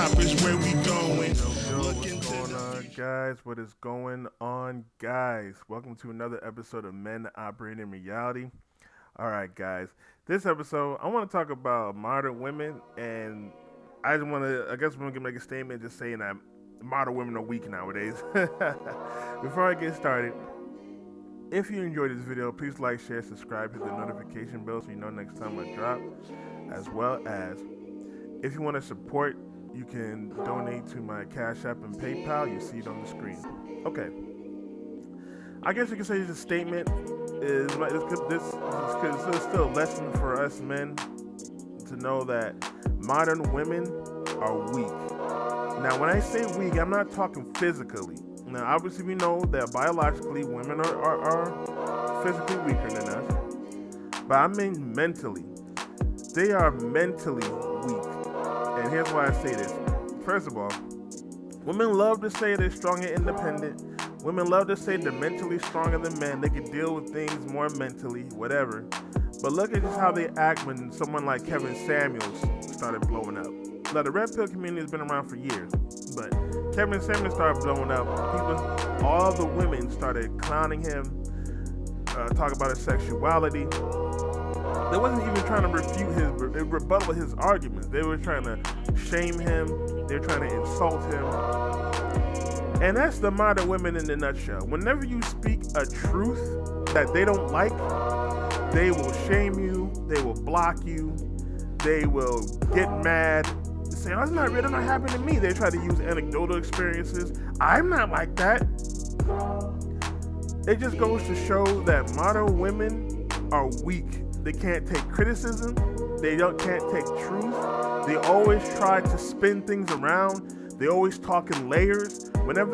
top is where we going. What's going on, guys? What is going on, guys? Welcome to another episode of Men Operating in Reality. All right, guys. This episode, I want to talk about modern women, and I just want to, I guess we're going to make a statement just saying that modern women are weak nowadays. Before I get started, if you enjoyed this video, please like, share, subscribe, hit the notification bell so you know next time I drop. As well as, if you want to support, you can donate to my Cash App and PayPal. You see it on the screen. Okay. I guess you can say this statement is like this is still a lesson for us men to know that modern women are weak. Now, when I say weak, I'm not talking physically. Now, obviously, we know that biologically women are physically weaker than us, but I mean mentally. They are mentally weak. And here's why I say this. First of all, women love to say they're strong and independent. Women love to say they're mentally stronger than men. They can deal with things more mentally, whatever. But look at just how they act when someone like Kevin Samuels started blowing up. Now, the red pill community has been around for years, but Kevin Samuels started blowing up. All the women started clowning him, talk about his sexuality. They wasn't even trying to rebuttal his arguments. They were trying to shame him. They were trying to insult him. And that's the modern women in a nutshell. Whenever you speak a truth that they don't like, they will shame you. They will block you. They will get mad. Say, oh, it's not real. It's not happening to me. They try to use anecdotal experiences. I'm not like that. It just goes to show that modern women are weak. They can't take criticism. They can't take truth. They always try to spin things around. They always talk in layers. Whenever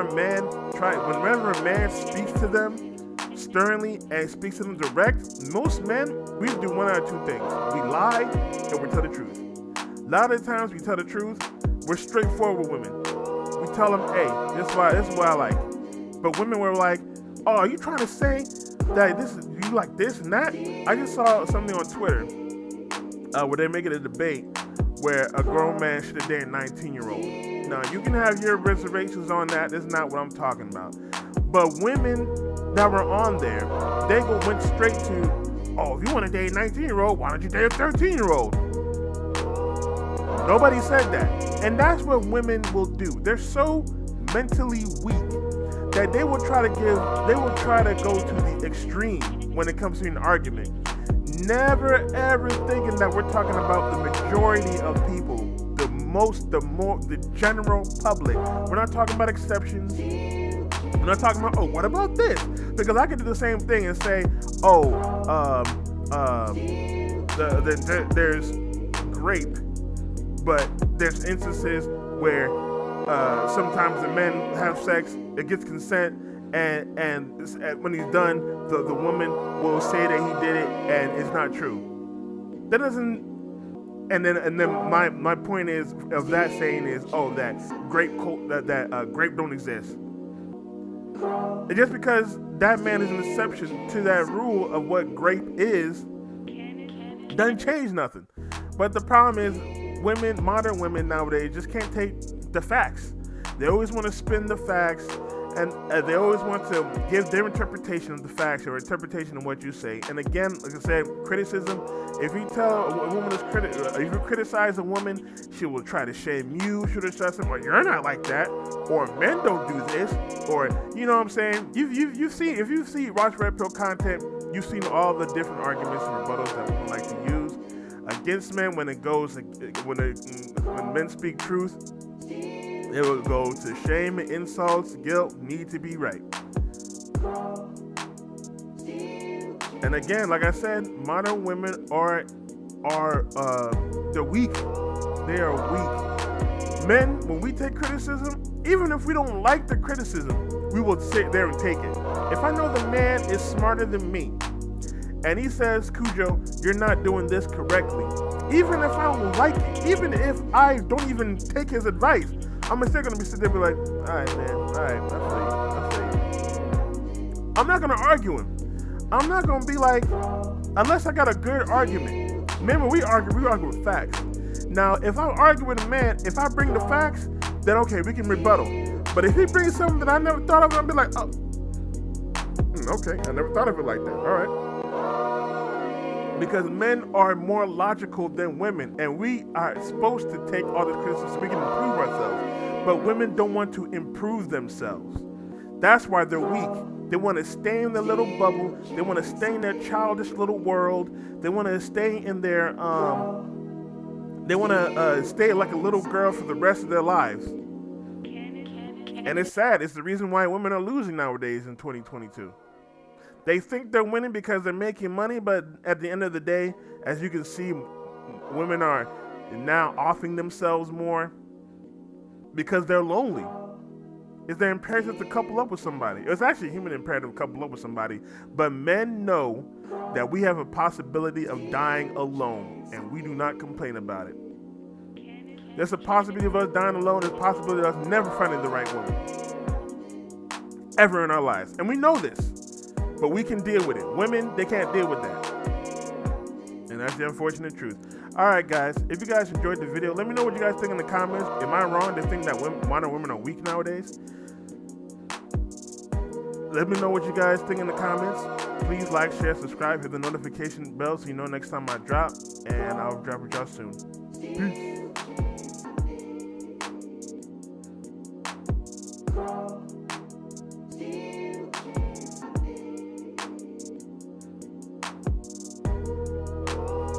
a man speaks to them sternly and speaks to them direct, most men, we do one out of two things. We lie and we tell the truth. A lot of times we tell the truth. We're straightforward with women. We tell them, hey, this is what I like. But women were like, oh, are you trying to say that you like this and that? I just saw something on Twitter where they're making a debate where a grown man should have dated a 19-year-old. Now, you can have your reservations on that. That's not what I'm talking about. But women that were on there, they went straight to, oh, if you want to date a 19-year-old, why don't you date a 13-year-old? Nobody said that. And that's what women will do. They're so mentally weak that they will try to go to the extreme when it comes to an argument. Never ever thinking that we're talking about the majority of people, the general public. We're not talking about exceptions. We're not talking about, oh, what about this? Because I could do the same thing and say, there's rape, but there's instances where sometimes the men have sex, it gets consent, and when he's done, the woman will say that he did it, and it's not true. That doesn't. And then my point is of that saying is, oh, that grape don't exist. And just because that man is an exception to that rule of what grape is, doesn't change nothing. But the problem is, modern women nowadays just can't take the facts. They always want to spin the facts, and they always want to give their interpretation of the facts or interpretation of what you say. And again, like I said, criticism. If you tell a woman if you criticize a woman, she will try to shame you. She'll try to say, "Well, you're not like that," or "Men don't do this," or you know what I'm saying. You've seen, if you see watch Red Pill content, you've seen all the different arguments and rebuttals that women like to use against men when men speak truth. It will go to shame, insults, guilt, need to be right. And again, like I said, modern women they're weak. They are weak. Men, when we take criticism, even if we don't like the criticism, we will sit there and take it. If I know the man is smarter than me, and he says, Cujo, you're not doing this correctly, even if I don't like it, even if I don't even take his advice, I'm still gonna be sitting there and be like, all right, man, all right, I feel you. I'm not gonna argue him. I'm not gonna be like, unless I got a good argument. Remember, we argue with facts. Now, if I argue with a man, if I bring the facts, then okay, we can rebuttal. But if he brings something that I never thought of, I'll be like, oh, okay, I never thought of it like that. All right. Because men are more logical than women, and we are supposed to take all this criticism so we can improve ourselves. But women don't want to improve themselves. That's why they're weak. They want to stay in their little bubble. They want to stay in their childish little world. They want to stay in their they want to stay like a little girl for the rest of their lives. And it's sad. It's the reason why women are losing nowadays in 2022. They think they're winning because they're making money, but at the end of the day, as you can see, women are now offing themselves more because they're lonely. It's their imperative to couple up with somebody. It's actually a human imperative to couple up with somebody, but men know that we have a possibility of dying alone, and we do not complain about it. There's a possibility of us dying alone. There's a possibility of us never finding the right woman ever in our lives, and we know this. But we can deal with it. Women, they can't deal with that. And that's the unfortunate truth. All right, guys. If you guys enjoyed the video, let me know what you guys think in the comments. Am I wrong to think that modern women are weak nowadays? Let me know what you guys think in the comments. Please like, share, subscribe, hit the notification bell so you know next time I drop. And I'll drop with y'all soon. Peace.